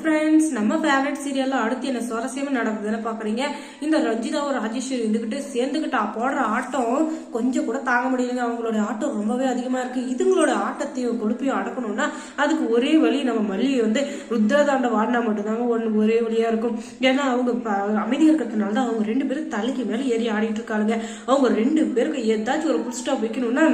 Friends, நம்ம favourite சீரியல்ல அடுத்து என்ன சுவாரஸ்யமா நடக்குதுன்னு பாக்குறீங்க. இந்த ரஞ்சிதாவும் ராஜேஸ்வரி இருந்துகிட்டு சேர்ந்துகிட்டு போடுற ஆட்டம் கொஞ்சம் கூட தாங்க முடியலங்க. அவங்களோட ஆட்டம் ரொம்பவே அதிகமா இருக்கு. இதுங்களோட ஆட்டத்தையும் கொழுப்பையும் அடக்கணும்னா அதுக்கு ஒரே வழி நம்ம மல்லியை ருத்ரதாண்ட வாடினா மட்டும்தாங்க ஒரே வழியா இருக்கும். ஏன்னா அவங்க அமைதியா இருக்கிறதுனால தான் அவங்க ரெண்டு பேரும் தலைக்கு மேல ஏறி ஆடிட்டு இருக்காங்க. அவங்க ரெண்டு பேருக்கு ஏதாச்சும் ஒரு புல் ஸ்டாப் வைக்கணும்னா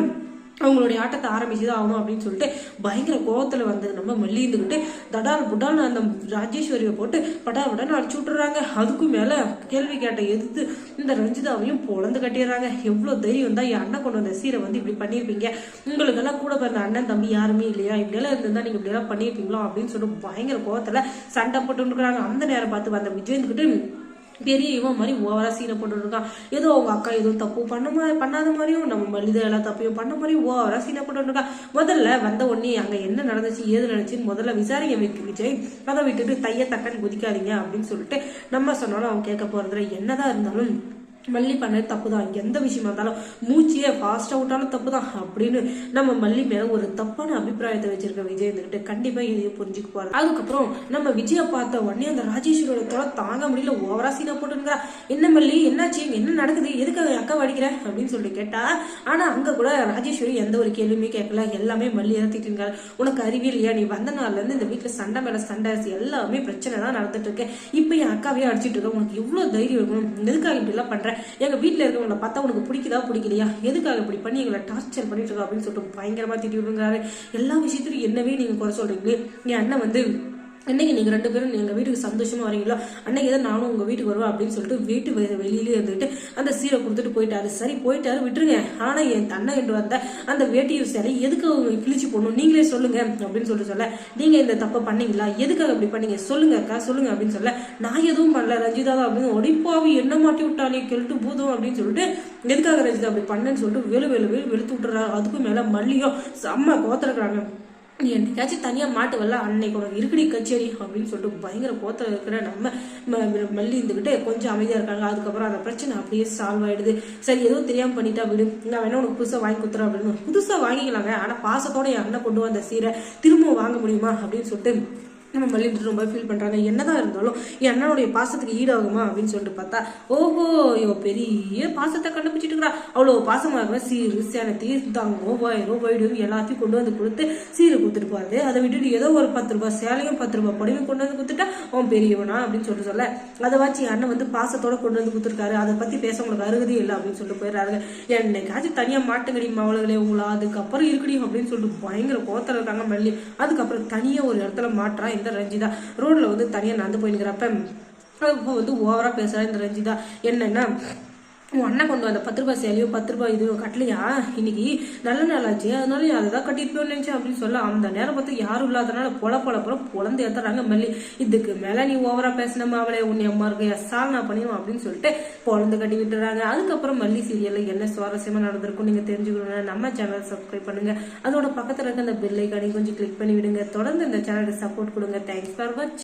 அவங்களுடைய ஆட்டத்தை ஆரம்பிச்சுதான் ஆகணும் அப்படின்னு சொல்லிட்டு பயங்கர கோவத்துல வந்து நம்ம மல்லி இருந்துகிட்டு தடால் புடால் அந்த ராஜேஸ்வரியை போட்டு படாபடான்னு அடிச்சு விட்டுறாங்க. அதுக்கும் மேல கேள்வி கேட்ட எதிர்த்து இந்த ரஞ்சிதாவையும் பொழந்து கட்டிடுறாங்க. எவ்வளவு தைரியம் தான் என் அண்ணன் கொண்டு வந்த சீரை இப்படி பண்ணிருப்பீங்க, உங்களுக்கு எல்லாம் கூட பிறந்த அண்ணன் தம்பி யாருமே இல்லையா, இப்படி எல்லாம் இருந்தா நீங்க இப்படி எல்லாம் பண்ணிருப்பீங்களோ அப்படின்னு சொல்லிட்டு பயங்கர கோவத்துல சண்டை போட்டு இருக்கிறாங்க. அந்த நேரம் பார்த்து வந்த விஜய் இருந்துகிட்டு பெரிய இவன் மாதிரி ஓவரா சீனை போட்டு இருக்கான். ஏதோ அவங்க அக்கா எதுவும் தப்பு பண்ணாத மாதிரியும் நம்ம மல்லிதா எல்லாம் தப்பையும் பண்ண மாதிரியும் ஓவரா சீனை போட்டு இருக்கான். முதல்ல வந்த உடனே அங்க என்ன நடந்துச்சு ஏது நடந்துச்சுன்னு முதல்ல விசாரிக்க வைக்க விஜய். அதை விட்டுட்டு தைய தக்கன்னு குதிக்காதீங்க அப்படின்னு சொல்லிட்டு நம்ம சொன்னாலும் அவன் கேட்க போறதுல என்னதான் இருந்தாலும் மல்லி பண்ணது தப்பு தான், எந்த விஷயமா இருந்தாலும் மூச்சியே ஃபாஸ்டா விட்டாலும் தப்பு தான் அப்படின்னு நம்ம மல்லி மேல ஒரு தப்பான அபிப்பிராயத்தை வச்சிருக்க விஜய் இருந்துகிட்டு கண்டிப்பா இதையும் புரிஞ்சுக்க போறாரு. அதுக்கப்புறம் நம்ம விஜய பார்த்த உடனே அந்த ராஜேஸ்வரோட தொலை தாங்க முடியல, ஓவரா சீனா போட்டுங்கிறா. என்ன மல்லி என்னாச்சு, என்ன நடக்குது, எதுக்காக அக்கா வடிக்கிற அப்படின்னு சொல்லிட்டு கேட்டா, ஆனா அங்க கூட ராஜேஸ்வரி எந்த ஒரு கேள்வியுமே கேட்கல. எல்லாமே மல்லி ஏத்திட்டு இருக்காரு. உனக்கு அறிவே இல்லையா, நீ வந்த நாள்ல இருந்து இந்த வீட்டுல சண்டை மேல சண்டை எல்லாமே பிரச்சனை தான் நடந்துட்டு இருக்கு. இப்ப என் அக்காவே அடிச்சிட்டு இருக்க, உனக்கு எவ்வளவு தைரியம் இருக்கணும், எதுக்காக இப்படி எல்லாம் பண்ற, எங்க வீட்டுல இருக்கவங்களை பார்த்தா உனக்கு பிடிக்குதா பிடிக்கலையா, எதுக்காக இப்படி பண்ணி எங்களை டார்ச்சர் பண்ணிட்டு இருக்கோம் அப்படின்னு சொல்லிட்டு பயங்கரமா திட்டி விடுங்கிறாரு. எல்லா விஷயத்திலும் என்னவே நீங்க குறை சொல்றீங்களே, என் அண்ணன் இன்னைக்கு நீங்க ரெண்டு பேரும் எங்க வீட்டுக்கு சந்தோஷமா வரீங்களோ அன்னைக்கு தான் நானும் உங்க வீட்டுக்கு வருவேன் அப்படின்னு சொல்லிட்டு வீட்டு வெளியிலே இருந்துட்டு அந்த சீரை கொடுத்துட்டு போயிட்டாரு. சரி போயிட்டாரு விட்டுருங்க, ஆனா என் தன்னை என்று வந்த அந்த வேட்டியும் சரி எதுக்கு அவங்க கிழிச்சு போடணும் நீங்களே சொல்லுங்க அப்படின்னு சொல்ல, நீங்க இந்த தப்பை பண்ணீங்களா, எதுக்காக அப்படி பண்ணீங்க சொல்லுங்க அக்கா சொல்லுங்க அப்படின்னு சொல்ல, நான் எதுவும் பண்ணல ரஞ்சிதா தான் அப்படின்னு ஒடிப்பாவி என்ன மாட்டி விட்டாலே கெழுட்டு போதும் அப்படின்னு சொல்லிட்டு எதுக்காக ரஞ்சிதா அப்படி பண்ணேன்னு சொல்லிட்டு வெளுத்து விட்டுறாரு. அதுக்கும் மேல மல்லியும் செம்ம கோத்திருக்கிறாங்க. என்னைக்காச்சும் தனியா மாட்டுவல்ல, அன்னைக்கு உனக்கு இருக்குடி கச்சேரி அப்படின்னு சொல்லிட்டு பயங்கர கோத்தல இருக்கிற நம்ம மல்லி இருந்துகிட்டு கொஞ்சம் அமைதியா இருக்காங்க. அதுக்கப்புறம் அந்த பிரச்சனை அப்படியே சால்வ் ஆயிடுது. சரி ஏதோ தெரியாம பண்ணிட்டா விடு, நான் வேணா உனக்கு புதுசா வாங்கி கொடுத்துறேன் அப்படின்னு. புதுசா வாங்கிக்கலாங்க, ஆனா பாசத்தோட என் அண்ணன் கொண்டு வந்த சீரை திரும்பவும் வாங்க முடியுமா அப்படின்னு சொல்லிட்டு நம்ம மல்லி ரொம்ப ஃபீல் பண்றாங்க. என்னதான் இருந்தாலும் என் அண்ணனுடைய பாசத்துக்கு ஈடாகுமா அப்படின்னு சொல்லிட்டு பார்த்தா, ஓஹோ இவ பெரிய பாசத்தை கண்டுபிடிச்சிட்டு இருக்கிறா, அவ்வளவு பாசமா இருக்கிற சீரு சேனத்தி தங்கம் வயிடும் எல்லாத்தையும் கொண்டு வந்து கொடுத்து சீரை கொடுத்துட்டு போறது. அதை விட்டுட்டு ஏதோ ஒரு 10 ரூபாய் சேலையும் 10 ரூபாய் பொடியும் கொண்டு வந்து கொடுத்துட்டா அவன் பெரியவனா அப்படின்னு சொல்ல, அதை வச்சு என் அண்ணன் பாசத்தோட கொண்டு வந்து கொடுத்துருக்காரு, அதை பத்தி பேச உங்களுக்கு அருகதே இல்லை அப்படின்னு சொல்லிட்டு போயிடுறாரு. என்னைக்காச்சும் தனியா மாட்டுங்கடி மாவளர்களே உங்களா, அதுக்கப்புறம் இருக்குடி அப்படின்னு சொல்லிட்டு பயங்கர கோத்தல இருக்காங்க மல்லி. அதுக்கப்புறம் தனியா ஒரு இடத்துல மாற்றா இந்த ரஞ்சிதா. ரோட்ல தனியா நடந்து போயிருக்கிறப்ப ஓவரா பேசுறா இந்த ரஞ்சிதா. என்னன்னா உன் அண்ணன் கொண்டு வந்த 10 ரூபாய் சேலையோ 10 ரூபாய் இது கட்டலையா, இன்னைக்கு நல்ல நாளாச்சு அதனால அதைதான் கட்டிருப்போம்னு நினைச்சேன் அப்படின்னு சொல்ல, அந்த நேரம் பார்த்து யாரும் இல்லாதனால பொழந்து ஏத்துறாங்க மல்லி. இதுக்கு மேல நீ ஓவரா பேசினமா அவளே உன்னை அம்மா இருக்க எஸ்ஸால் நான் பண்ணிடுவோம் அப்படின்னு சொல்லிட்டு பொழந்து கட்டி விட்டுறாங்க. அதுக்கப்புறம் மல்லி சீரியல்ல என்ன சுவாரஸ்யமா நடந்திருக்கும் நீங்க தெரிஞ்சுக்கணும்னா நம்ம சேனல் சப்ஸ்கிரைப் பண்ணுங்க. அதோட பக்கத்துல இருக்க அந்த பெல் ஐகானை கொஞ்சம் கிளிக் பண்ணி விடுங்க. தொடர்ந்து இந்த சேனலுக்கு சப்போர்ட் கொடுங்க. தேங்க்ஸ் ஃபார் வாட்சிங்.